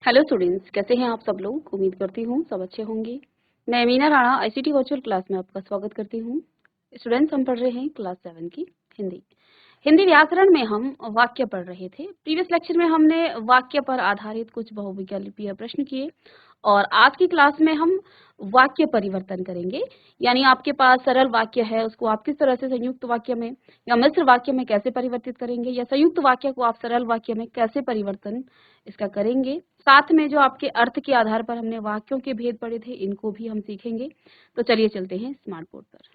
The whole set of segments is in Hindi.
हेलो स्टूडेंट्स, कैसे हैं आप सब लोग। उम्मीद करती हूँ सब अच्छे होंगे। मैं Meena Rana ICT virtual class में आपका स्वागत करती हूँ। स्टूडेंट्स, हम पढ़ रहे हैं क्लास 7 की हिंदी। हिंदी व्याकरण में हम वाक्य पढ़ रहे थे। प्रीवियस लेक्चर में हमने वाक्य पर आधारित कुछ बहुविकल्पीय प्रश्न किए और आज की क्लास में हम वाक्य परिवर्तन करेंगे। यानी आपके पास सरल वाक्य है, उसको आप किस तरह से संयुक्त वाक्य में या मिश्र वाक्य में कैसे परिवर्तित करेंगे, या संयुक्त वाक्य को आप सरल वाक्य में कैसे परिवर्तन इसका करेंगे। साथ में जो आपके अर्थ के आधार पर हमने वाक्यों के भेद पढ़े थे, इनको भी हम सीखेंगे। तो चलिए चलते हैं स्मार्ट बोर्ड पर।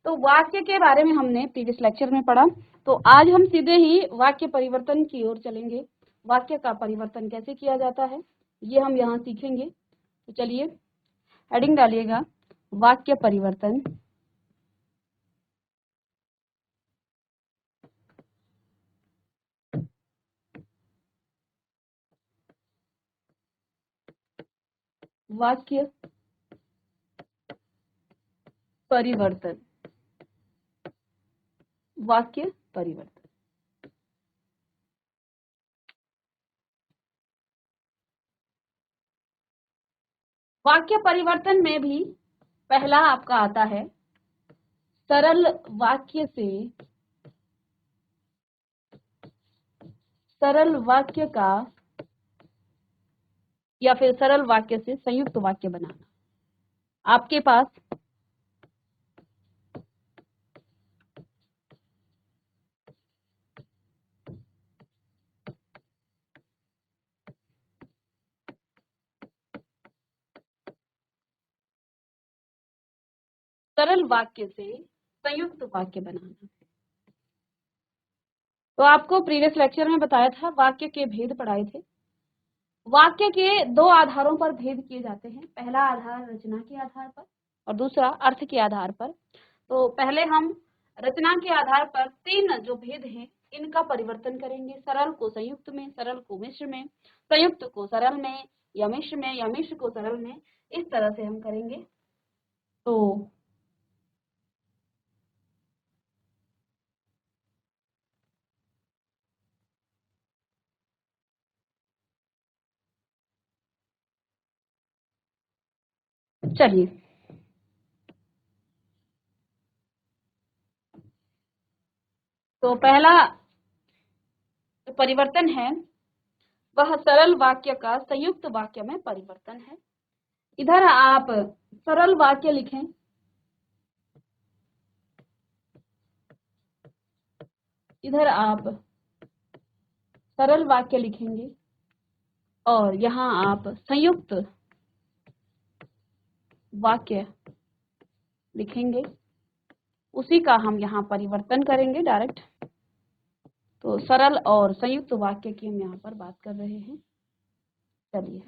तो वाक्य के बारे में हमने प्रीवियस लेक्चर में पढ़ा, तो आज हम सीधे ही वाक्य परिवर्तन की ओर चलेंगे। वाक्य का परिवर्तन कैसे किया जाता है ये हम यहाँ सीखेंगे। तो चलिए हेडिंग डालिएगा, वाक्य परिवर्तन। वाक्य परिवर्तन। वाक्य परिवर्तन। वाक्य परिवर्तन में भी पहला आपका आता है सरल वाक्य से सरल वाक्य का या फिर सरल वाक्य से संयुक्त वाक्य बनाना। आपके पास सरल वाक्य से संयुक्त वाक्य बनाना। तो आपको प्रीवियस लेक्चर में बताया था, वाक्य के भेद पढ़ाए थे। वाक्य के दो आधारों पर भेद किए जाते हैं। पहला आधार रचना के आधार पर और दूसरा अर्थ के आधार पर। तो पहले हम रचना के आधार पर तीन जो भेद हैं इनका परिवर्तन करेंगे। सरल को संयुक्त में, सरल को मिश्र में, संयुक्त को सरल में या मिश्र में, या मिश्र को सरल में, इस तरह से हम करेंगे। तो चलिए, तो पहला जो परिवर्तन है वह सरल वाक्य का संयुक्त वाक्य में परिवर्तन है। इधर आप सरल वाक्य लिखें, इधर आप सरल वाक्य लिखेंगे और यहाँ आप संयुक्त वाक्य लिखेंगे। उसी का हम यहाँ परिवर्तन करेंगे डायरेक्ट। तो सरल और संयुक्त वाक्य की हम यहाँ पर बात कर रहे हैं। चलिए,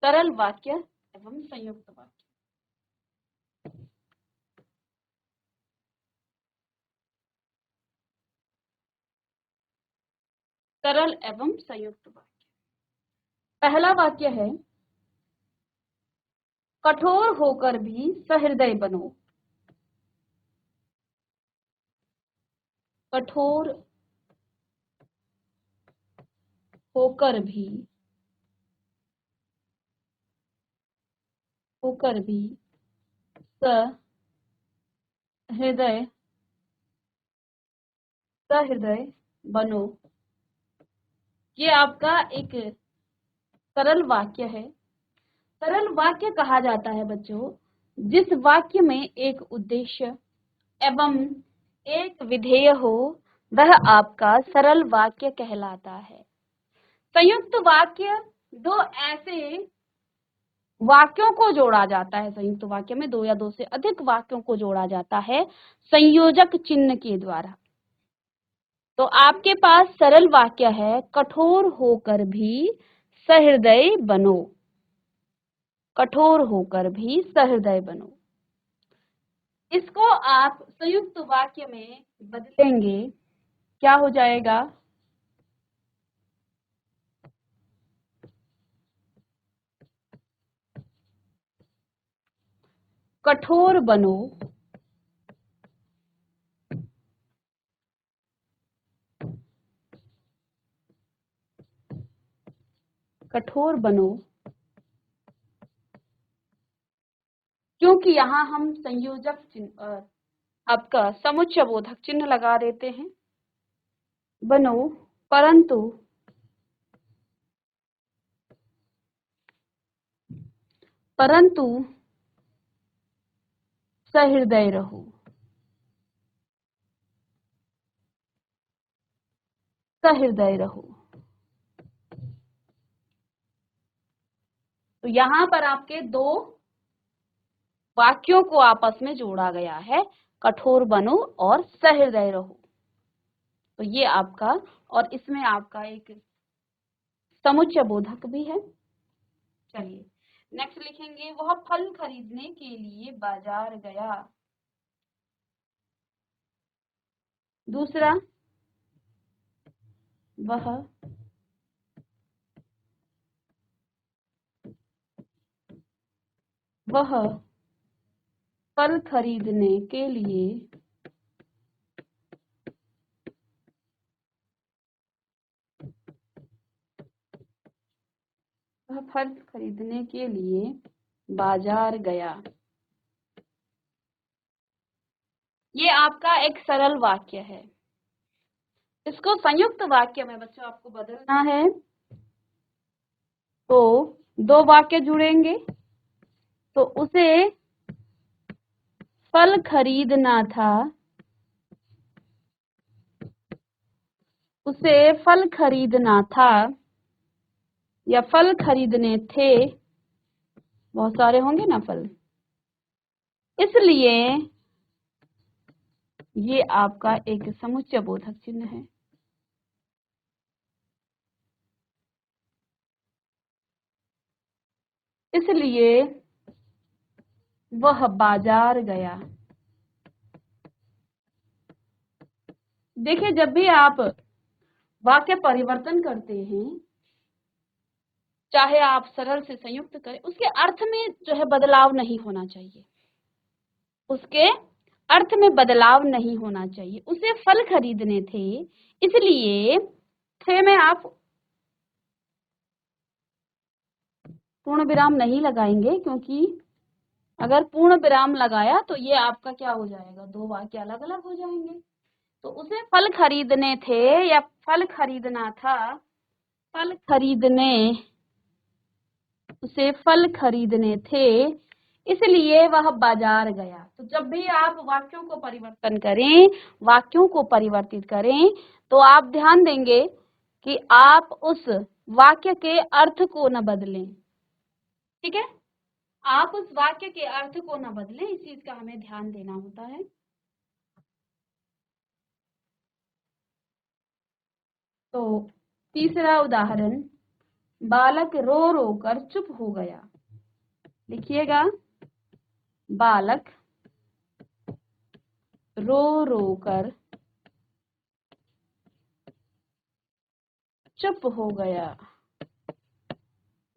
सरल वाक्य एवं संयुक्त वाक्य। सरल एवं संयुक्त वाक्य। पहला वाक्य है, कठोर होकर भी सहृदय बनो। कठोर होकर भी सहृदय सहृदय बनो। ये आपका एक सरल वाक्य है। सरल वाक्य कहा जाता है बच्चों जिस वाक्य में एक उद्देश्य एवं एक विधेय हो, वह आपका सरल वाक्य कहलाता है। संयुक्त वाक्य दो ऐसे वाक्यों को जोड़ा जाता है। संयुक्त वाक्य में दो या दो से अधिक वाक्यों को जोड़ा जाता है संयोजक चिन्ह के द्वारा। तो आपके पास सरल वाक्य है, कठोर होकर भी सहृदय बनो। कठोर होकर भी सहृदय बनो। इसको आप संयुक्त वाक्य में बदलेंगे, क्या हो जाएगा? कठोर बनो, कठोर बनो, क्योंकि यहाँ हम संयोजक चिन्ह आपका समुच्चय बोधक चिन्ह लगा देते हैं। बनो परंतु परंतु सहृदय रहो, सहृदय रहो। तो यहाँ पर आपके दो वाक्यों को आपस में जोड़ा गया है, कठोर बनो और सहृदय रहो। तो ये आपका, और इसमें आपका एक समुच्चय बोधक भी है। चलिए नेक्स्ट लिखेंगे, वह फल खरीदने के लिए बाजार गया। दूसरा, वह फल खरीदने के लिए बाजार गया। ये आपका एक सरल वाक्य है। इसको संयुक्त वाक्य में बच्चों आपको बदलना है। तो दो वाक्य जुड़ेंगे, तो उसे फल खरीदना था, उसे फल खरीदना था या फल खरीदने थे, बहुत सारे होंगे ना फल, इसलिए ये आपका एक समुच्चय बोधक चिन्ह है। इसलिए वह बाजार गया। देखिए, जब भी आप वाक्य परिवर्तन करते हैं, चाहे आप सरल से संयुक्त करें, उसके अर्थ में जो है बदलाव नहीं होना चाहिए, उसके अर्थ में बदलाव नहीं होना चाहिए। उसे फल खरीदने थे, इसलिए थे में आप पूर्ण विराम नहीं लगाएंगे, क्योंकि अगर पूर्ण विराम लगाया तो ये आपका क्या हो जाएगा, दो वाक्य अलग अलग हो जाएंगे। तो उसे फल खरीदने थे या फल खरीदना था, फल खरीदने, उसे फल खरीदने थे, इसलिए वह बाजार गया। तो जब भी आप वाक्यों को परिवर्तन करें, वाक्यों को परिवर्तित करें, तो आप ध्यान देंगे कि आप उस वाक्य के अर्थ को न बदलें। ठीक है, आप उस वाक्य के अर्थ को न बदलें, इस चीज का हमें ध्यान देना होता है। तो तीसरा उदाहरण, बालक रो रो कर चुप हो गया। लिखिएगा, बालक रो रो कर चुप हो गया।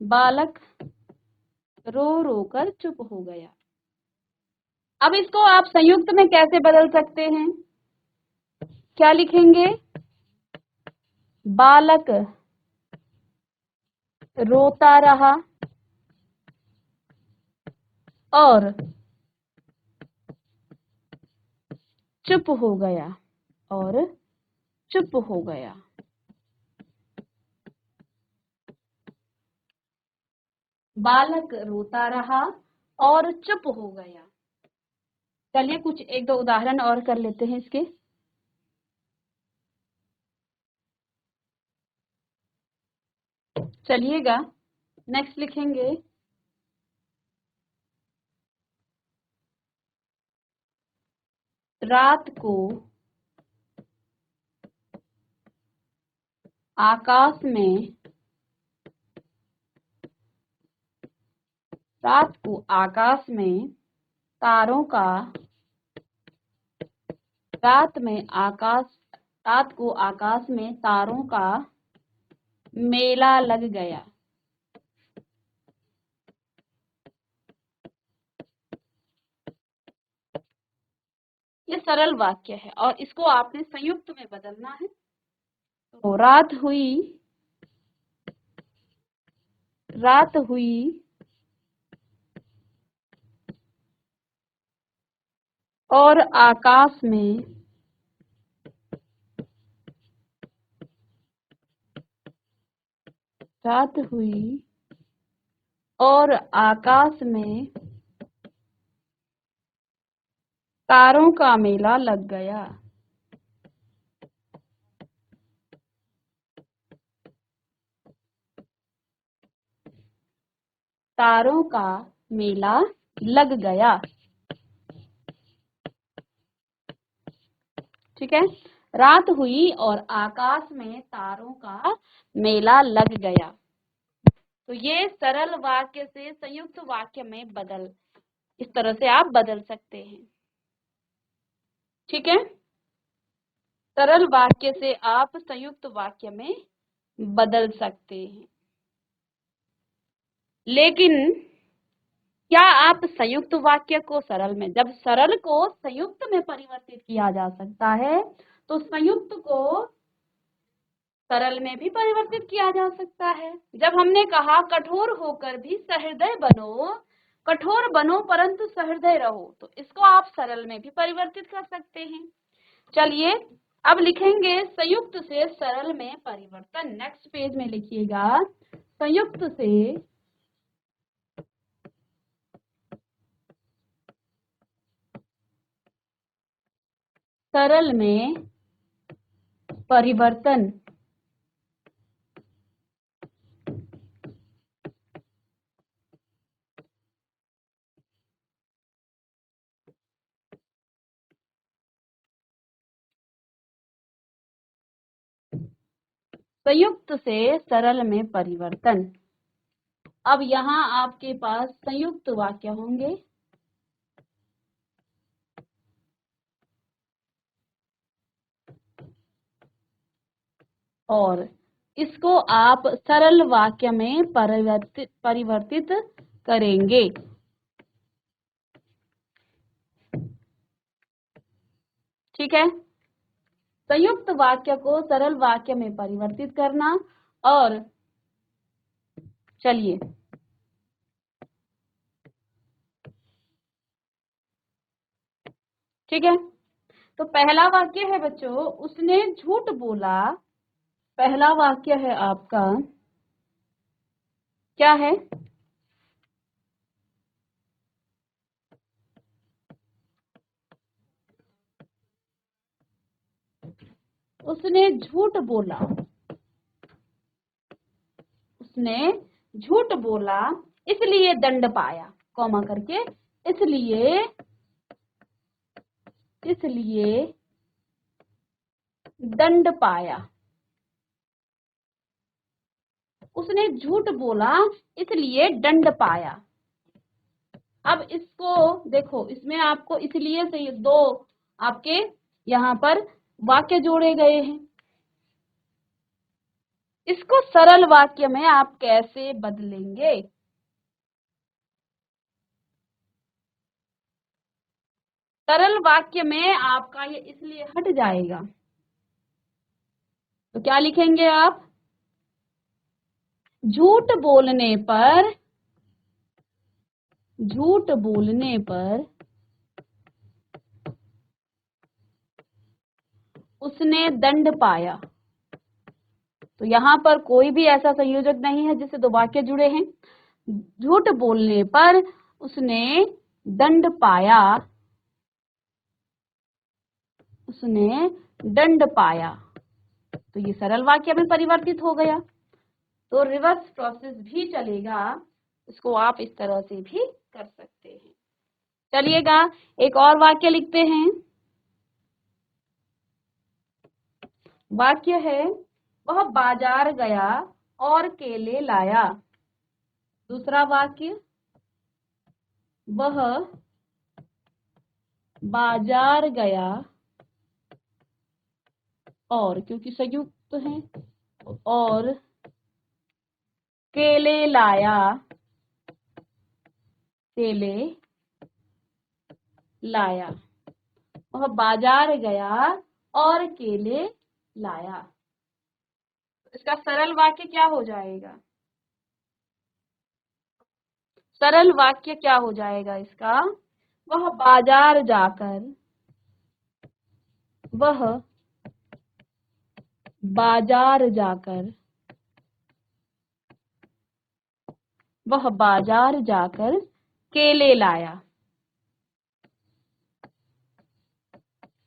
बालक रो रो कर चुप हो गया। अब इसको आप संयुक्त में कैसे बदल सकते हैं? क्या लिखेंगे? बालक रोता रहा और चुप हो गया, और चुप हो गया। बालक रोता रहा और चुप हो गया। चलिए कुछ एक दो उदाहरण और कर लेते हैं इसके। चलिएगा नेक्स्ट लिखेंगे, रात को आकाश में, रात को आकाश में तारों का, रात में आकाश, रात को आकाश में तारों का मेला लग गया। ये सरल वाक्य है और इसको आपने संयुक्त में बदलना है। तो रात हुई और आकाश में रात हुई और आकाश में तारों का मेला लग गया। तारों का मेला लग गया। ठीक है, रात हुई और आकाश में तारों का मेला लग गया। तो ये सरल वाक्य से संयुक्त वाक्य में इस तरह से आप बदल सकते हैं। ठीक है, सरल वाक्य से आप संयुक्त वाक्य में बदल सकते हैं। लेकिन क्या आप संयुक्त वाक्य को सरल में, जब सरल को संयुक्त में परिवर्तित किया जा सकता है तो संयुक्त को सरल में भी परिवर्तित किया जा सकता है। जब हमने कहा कठोर होकर भी सहृदय बनो, कठोर बनो परंतु सहृदय रहो, तो इसको आप सरल में भी परिवर्तित कर सकते हैं। चलिए अब लिखेंगे संयुक्त से सरल में परिवर्तन। नेक्स्ट पेज में लिखिएगा, संयुक्त से सरल में परिवर्तन। संयुक्त से सरल में परिवर्तन। अब यहाँ आपके पास संयुक्त वाक्य होंगे और इसको आप सरल वाक्य में परिवर्तित करेंगे। ठीक है, संयुक्त वाक्य को सरल वाक्य में परिवर्तित करना। और चलिए ठीक है, तो पहला वाक्य है बच्चों, उसने झूठ बोला। पहला वाक्य है आपका, क्या है? उसने झूठ बोला। उसने झूठ बोला इसलिए दंड पाया, कॉमा करके, इसलिए दंड पाया। उसने झूठ बोला इसलिए दंड पाया। अब इसको देखो, इसमें आपको इसलिए से दो आपके यहाँ पर वाक्य जोड़े गए हैं। इसको सरल वाक्य में आप कैसे बदलेंगे? सरल वाक्य में आपका ये इसलिए हट जाएगा, तो क्या लिखेंगे आप? झूठ बोलने पर उसने दंड पाया। तो यहाँ पर कोई भी ऐसा संयोजक नहीं है जिससे दो वाक्य जुड़े हैं। झूठ बोलने पर उसने दंड पाया। उसने दंड पाया, तो ये सरल वाक्य में परिवर्तित हो गया। तो रिवर्स प्रोसेस भी चलेगा, इसको आप इस तरह से भी कर सकते हैं। चलिएगा एक और वाक्य लिखते हैं। वाक्य है, वह बाजार गया और केले लाया। दूसरा वाक्य, वह बाजार गया और, क्योंकि संयुक्त है, और केले लाया। केले लाया। वह बाजार गया और केले लाया। इसका सरल वाक्य क्या हो जाएगा? सरल वाक्य क्या हो जाएगा इसका? वह बाजार जाकर, वह बाजार जाकर, वह बाजार जाकर केले लाया,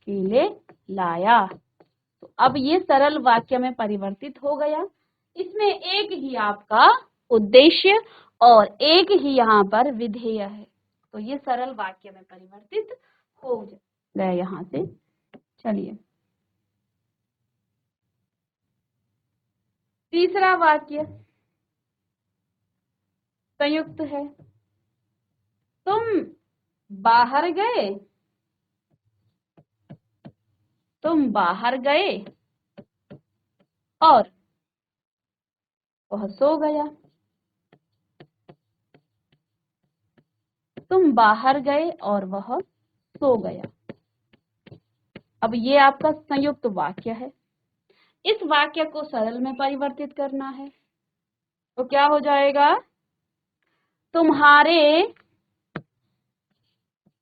केले लाया। तो अब ये सरल वाक्य में परिवर्तित हो गया। इसमें एक ही आपका उद्देश्य और एक ही यहाँ पर विधेय है, तो ये सरल वाक्य में परिवर्तित हो गया यहाँ से। चलिए तीसरा वाक्य संयुक्त है। तुम बाहर गए, तुम बाहर गए और वह सो गया। तुम बाहर गए और वह सो गया। अब ये आपका संयुक्त वाक्य है। इस वाक्य को सरल में परिवर्तित करना है, तो क्या हो जाएगा? तुम्हारे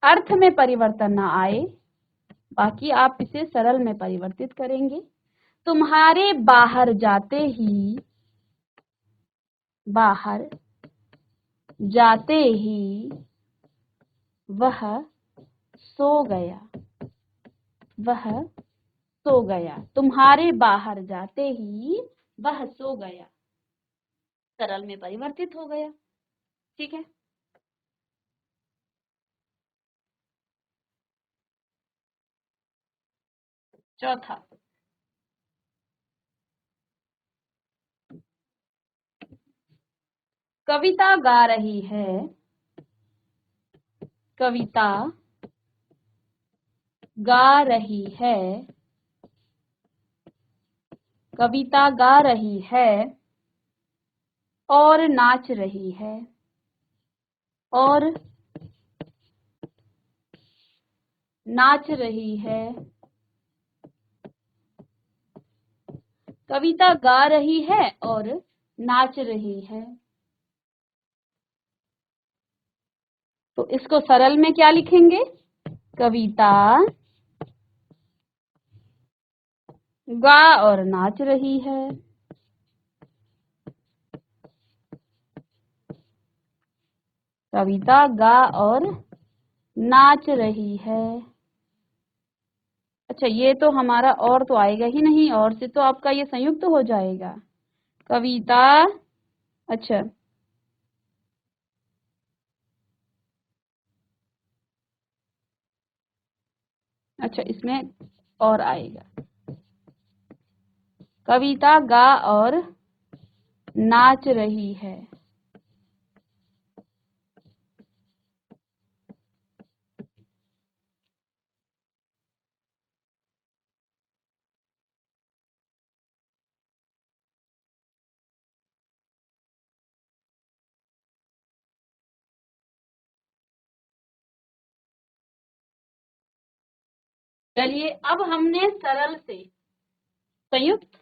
अर्थ में परिवर्तन ना आए, बाकी आप इसे सरल में परिवर्तित करेंगे। तुम्हारे बाहर जाते ही, बाहर जाते ही वह सो गया, वह सो गया। तुम्हारे बाहर जाते ही वह सो गया, सरल में परिवर्तित हो गया। ठीक है। चौथा, कविता गा रही है, कविता गा रही है, कविता गा रही है और नाच रही है, और नाच रही है। कविता गा रही है और नाच रही है, तो इसको सरल में क्या लिखेंगे? कविता गा और नाच रही है। कविता गा और नाच रही है। अच्छा, ये तो हमारा और तो आएगा ही नहीं, और से तो आपका ये संयुक्त हो जाएगा। कविता, अच्छा अच्छा, इसमें और आएगा। कविता गा और नाच रही है। चलिए, अब हमने सरल से संयुक्त,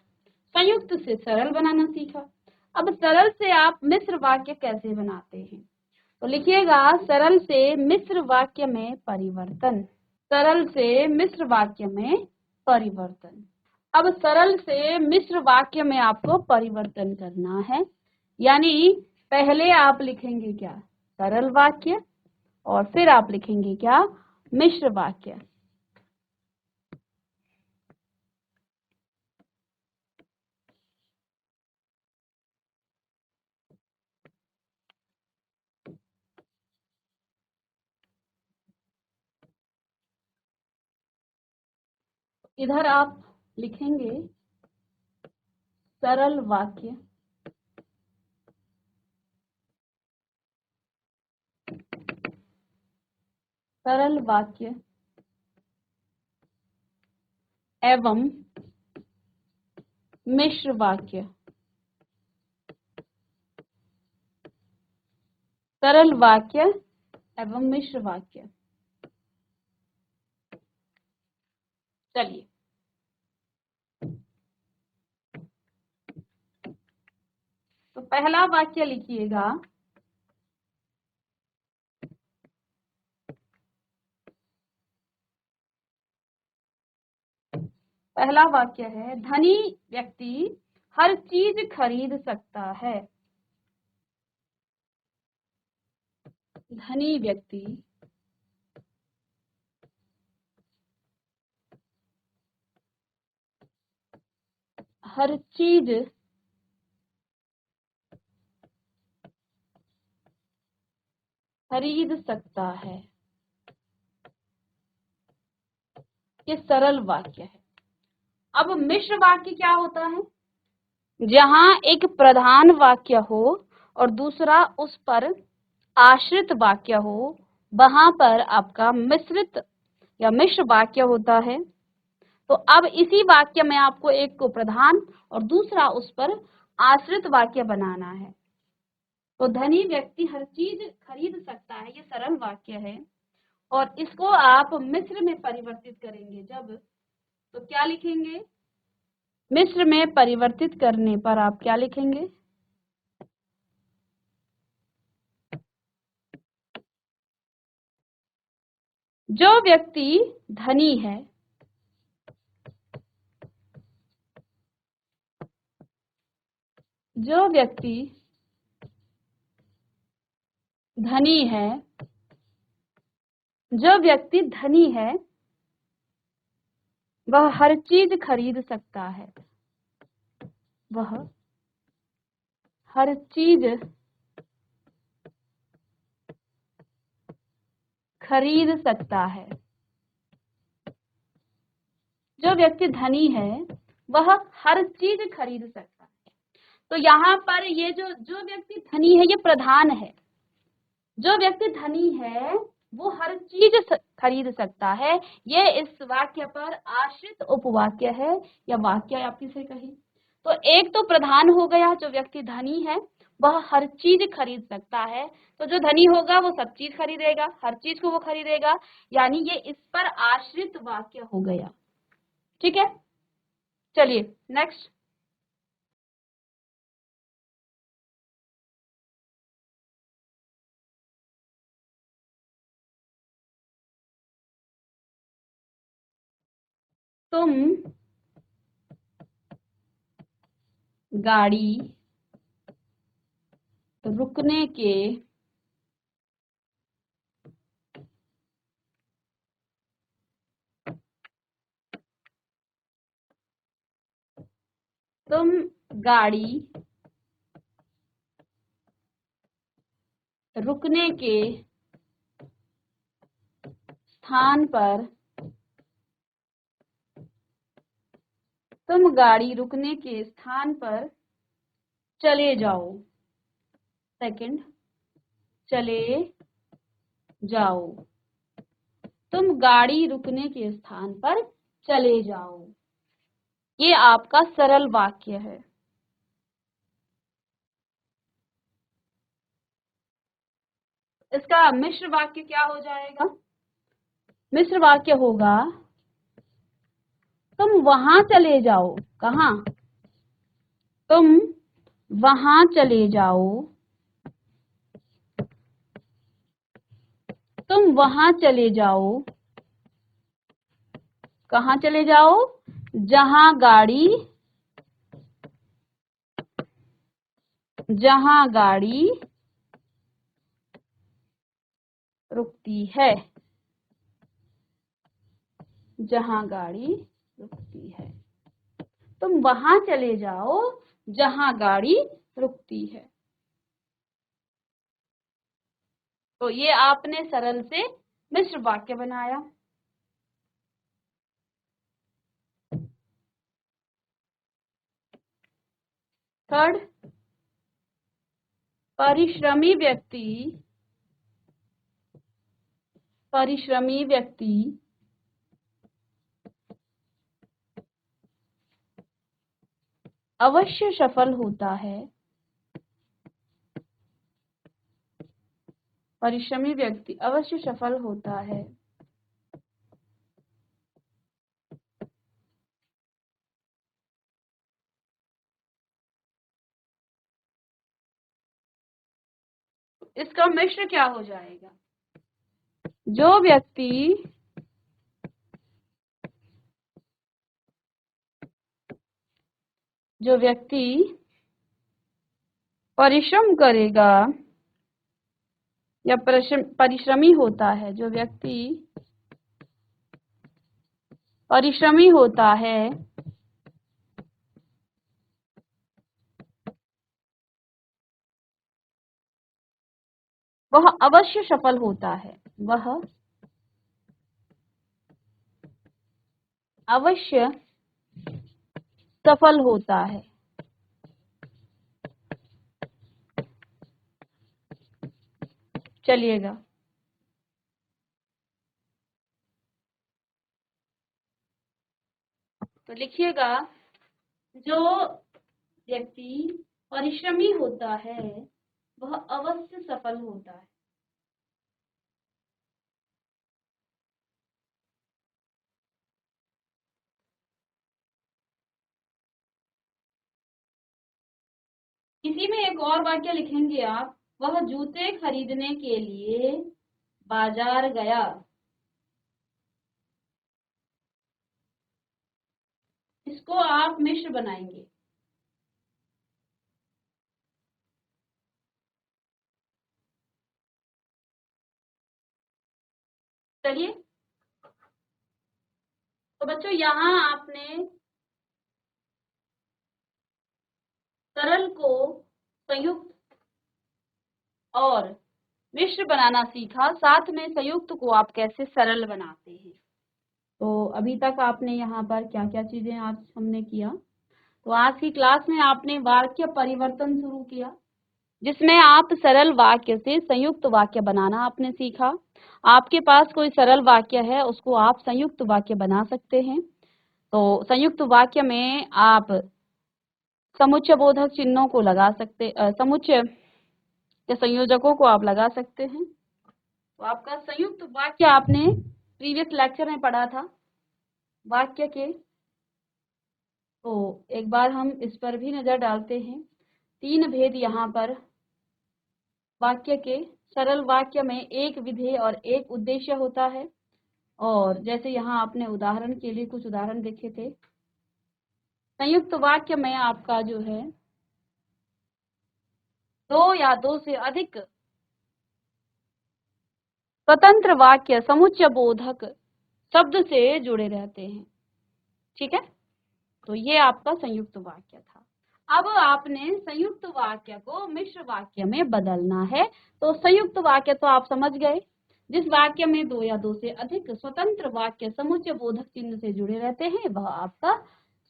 संयुक्त से सरल बनाना सीखा। अब सरल से आप मिश्र वाक्य कैसे बनाते हैं, तो लिखिएगा सरल से मिश्र वाक्य में परिवर्तन, सरल से मिश्र वाक्य में परिवर्तन। अब सरल से मिश्र वाक्य में आपको परिवर्तन करना है, यानी पहले आप लिखेंगे क्या? सरल वाक्य, और फिर आप लिखेंगे क्या? मिश्र वाक्य। इधर आप लिखेंगे सरल वाक्य, सरल वाक्य एवं मिश्र वाक्य, सरल वाक्य एवं मिश्र वाक्य। चलिए, तो पहला वाक्य लिखिएगा। पहला वाक्य है, धनी व्यक्ति हर चीज खरीद सकता है। धनी व्यक्ति हर चीज खरीद सकता है। ये सरल वाक्य है। अब मिश्र वाक्य क्या होता है? जहां एक प्रधान वाक्य हो और दूसरा उस पर आश्रित वाक्य हो, वहां पर आपका मिश्रित या मिश्र वाक्य होता है। तो अब इसी वाक्य में आपको एक को प्रधान और दूसरा उस पर आश्रित वाक्य बनाना है। तो धनी व्यक्ति हर चीज खरीद सकता है, ये सरल वाक्य है। और इसको आप मिश्र में परिवर्तित करेंगे जब, तो क्या लिखेंगे? मिश्र में परिवर्तित करने पर आप क्या लिखेंगे? जो व्यक्ति धनी है, जो व्यक्ति धनी है, जो व्यक्ति धनी है वह हर चीज खरीद सकता है। वह हर चीज खरीद सकता है। जो व्यक्ति धनी है वह हर चीज खरीद सकता है। तो यहाँ पर ये जो व्यक्ति धनी है ये प्रधान है। जो व्यक्ति धनी है वो हर चीज खरीद सकता है। ये इस वाक्य पर आश्रित उपवाक्य है या वाक्य आप किसे कहें। तो एक तो प्रधान हो गया, जो व्यक्ति धनी है वह हर चीज खरीद सकता है। तो जो धनी होगा वो सब चीज खरीदेगा, हर चीज को वो खरीदेगा, यानी ये इस पर आश्रित वाक्य हो गया। ठीक है, चलिए नेक्स्ट। तुम गाड़ी रुकने के तुम गाड़ी रुकने के स्थान पर तुम गाड़ी रुकने के स्थान पर चले जाओ। सेकंड, चले जाओ। तुम गाड़ी रुकने के स्थान पर चले जाओ। ये आपका सरल वाक्य है। इसका मिश्र वाक्य क्या हो जाएगा? मिश्र वाक्य होगा, तुम वहां चले जाओ। कहाँ? तुम वहां चले जाओ। तुम वहां चले जाओ। कहाँ चले जाओ? जहां गाड़ी रुकती है। जहां गाड़ी रुकती है। तुम वहां चले जाओ जहां गाड़ी रुकती है। तो ये आपने सरल से मिश्र वाक्य बनाया। थर्ड, परिश्रमी व्यक्ति अवश्य सफल होता है। परिश्रमी व्यक्ति अवश्य सफल होता है। इसका मिश्र क्या हो जाएगा? जो व्यक्ति परिश्रम करेगा या परिश्रमी होता है, जो व्यक्ति परिश्रमी होता है वह अवश्य सफल होता है। वह अवश्य सफल होता है। चलिएगा, तो लिखिएगा, जो व्यक्ति परिश्रमी होता है वह अवश्य सफल होता है। इसी में एक और वाक्य लिखेंगे आप, वह जूते खरीदने के लिए बाजार गया। इसको आप मिश्र बनाएंगे। चलिए, तो बच्चों यहाँ आपने सरल को संयुक्त और मिश्र बनाना सीखा, साथ में संयुक्त को आप कैसे सरल बनाते हैं। तो अभी तक आपने यहाँ पर क्या क्या चीजें आज हमने किया। तो आज की क्लास में आपने वाक्य परिवर्तन शुरू किया, जिसमें आप सरल वाक्य से संयुक्त वाक्य बनाना आपने सीखा। आपके पास कोई सरल वाक्य है, उसको आप संयुक्त वाक्य बना सकते हैं। तो संयुक्त वाक्य में आप समुच्चय बोधक चिन्हों को लगा सकते, समुच्चय या संयोजकों को आप लगा सकते हैं। तो आपका संयुक्त वाक्य आपने प्रीवियस लेक्चर में पढ़ा था वाक्य के। तो एक बार हम इस पर भी नजर डालते हैं। 3 भेद यहाँ पर वाक्य के। सरल वाक्य में एक विधेय और एक उद्देश्य होता है, और जैसे यहाँ आपने उदाहरण के लिए कुछ उदाहरण देखे थे। संयुक्त वाक्य में आपका जो है 2 या 2 से अधिक स्वतंत्र वाक्य समुच्चय बोधक शब्द से जुड़े रहते हैं। ठीक है, तो ये आपका संयुक्त वाक्य था। अब आपने संयुक्त वाक्य को मिश्र वाक्य में बदलना है। तो संयुक्त वाक्य तो आप समझ गए, जिस वाक्य में 2 या 2 से अधिक स्वतंत्र वाक्य समुच्चय बोधक चिन्ह से जुड़े रहते हैं वह आपका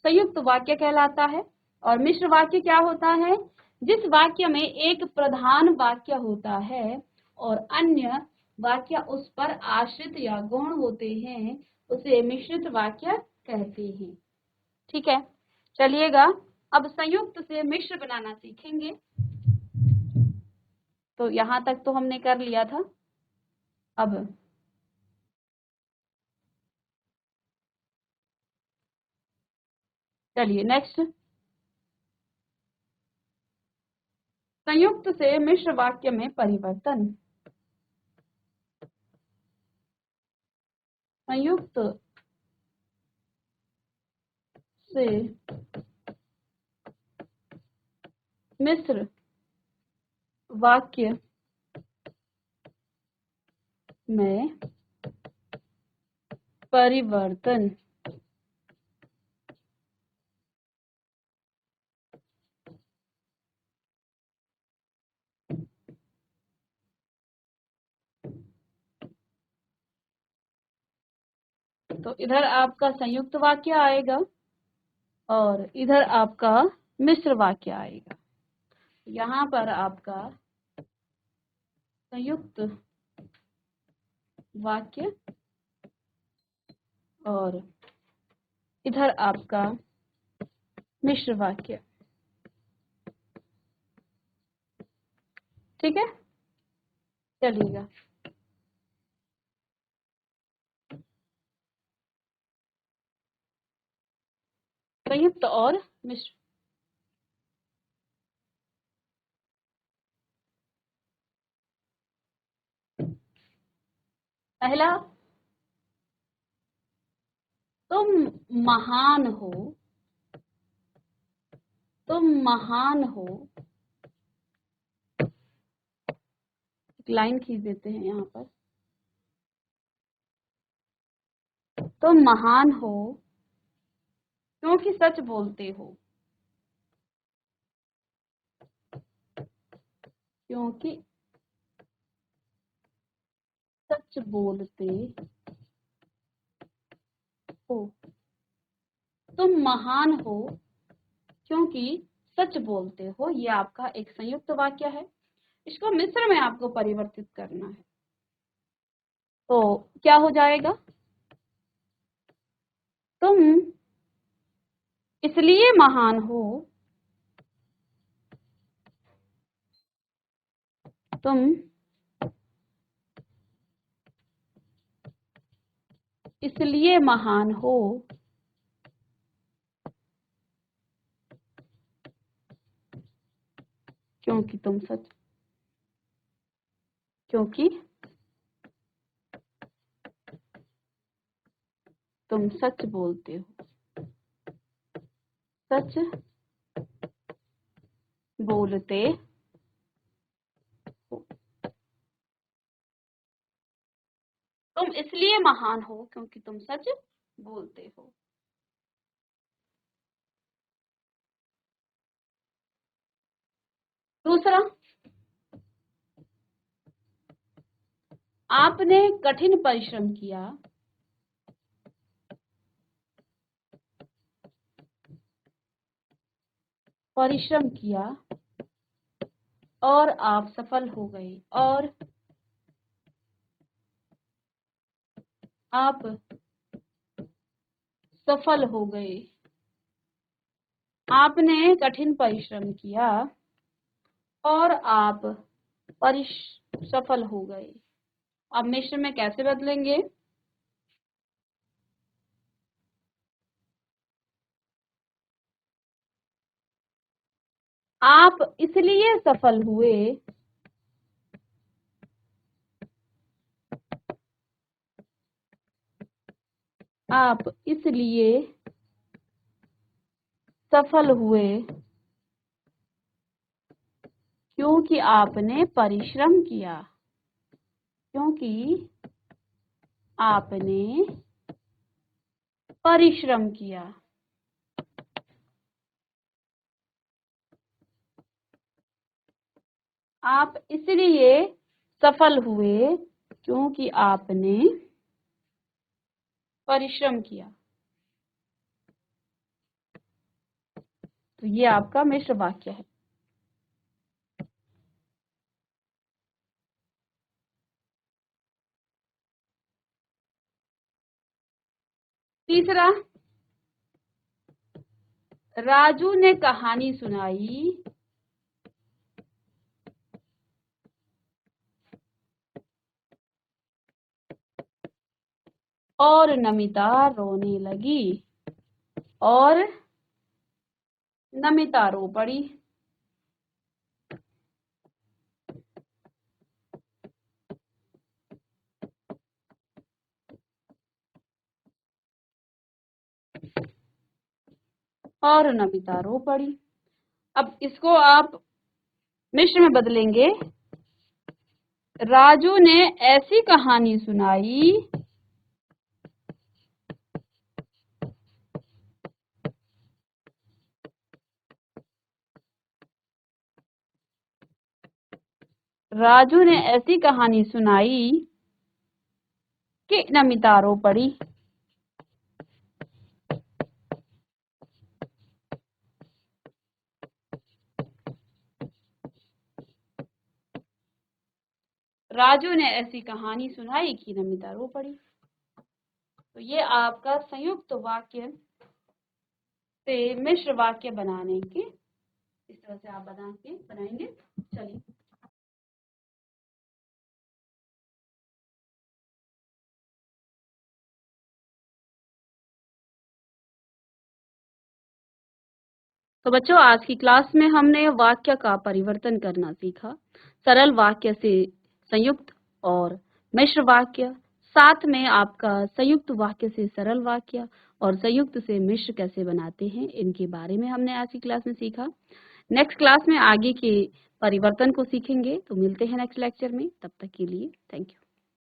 संयुक्त वाक्य कहलाता है। और मिश्र वाक्य क्या होता है? जिस वाक्य में एक प्रधान वाक्य होता है और अन्य वाक्य उस पर आश्रित या गौण होते हैं, उसे मिश्रित वाक्य कहते हैं। ठीक है, चलिएगा, अब संयुक्त से मिश्र बनाना सीखेंगे। तो यहाँ तक तो हमने कर लिया था। अब चलिए नेक्स्ट, संयुक्त से मिश्र वाक्य में परिवर्तन। संयुक्त से मिश्र वाक्य में परिवर्तन। तो इधर आपका संयुक्त वाक्य आएगा और इधर आपका मिश्र वाक्य आएगा। यहाँ पर आपका संयुक्त वाक्य और इधर आपका मिश्र वाक्य। ठीक है, चलिएगा, संयुक्त और मिश्र। पहला, तुम महान हो, तुम महान हो। एक लाइन खींच देते हैं यहाँ पर। तुम महान हो क्योंकि सच बोलते हो, क्योंकि सच बोलते हो। तुम महान हो क्योंकि सच बोलते हो, ये आपका एक संयुक्त वाक्य है। इसको मिश्र में आपको परिवर्तित करना है, तो क्या हो जाएगा? तुम इसलिए महान हो, तुम इसलिए महान हो क्योंकि क्योंकि तुम सच बोलते हो, सच बोलते हो। तुम इसलिए महान हो क्योंकि तुम सच बोलते हो। दूसरा, आपने कठिन परिश्रम किया, परिश्रम किया और आप सफल हो गए, और आप सफल हो गए। आपने कठिन परिश्रम किया और आप सफल हो गए। अब मिश्र में कैसे बदलेंगे? आप इसलिए सफल हुए, आप इसलिए सफल हुए क्योंकि आपने परिश्रम किया, क्योंकि आपने परिश्रम किया। आप इसलिए सफल हुए क्योंकि आपने परिश्रम किया। तो ये आपका मिश्र वाक्य है। तीसरा, राजू ने कहानी सुनाई और नमिता रोने लगी, और नमिता रो पड़ी। और नमिता रो पड़ी। अब इसको आप मिश्र में बदलेंगे। राजू ने ऐसी कहानी सुनाई राजू ने ऐसी कहानी सुनाई कि नमिता रो पड़ी। राजू ने ऐसी कहानी सुनाई कि नमिता रो पड़ी। तो ये आपका संयुक्त वाक्य से मिश्र वाक्य बनाने के, इस तरह से आप बनाएंगे। चलिए, तो बच्चों आज की क्लास में हमने वाक्य का परिवर्तन करना सीखा। सरल वाक्य से संयुक्त और मिश्र वाक्य, साथ में आपका संयुक्त वाक्य से सरल वाक्य और संयुक्त से मिश्र कैसे बनाते हैं, इनके बारे में हमने आज की क्लास में सीखा। नेक्स्ट क्लास में आगे के परिवर्तन को सीखेंगे। तो मिलते हैं नेक्स्ट लेक्चर में, तब तक के लिए थैंक यू।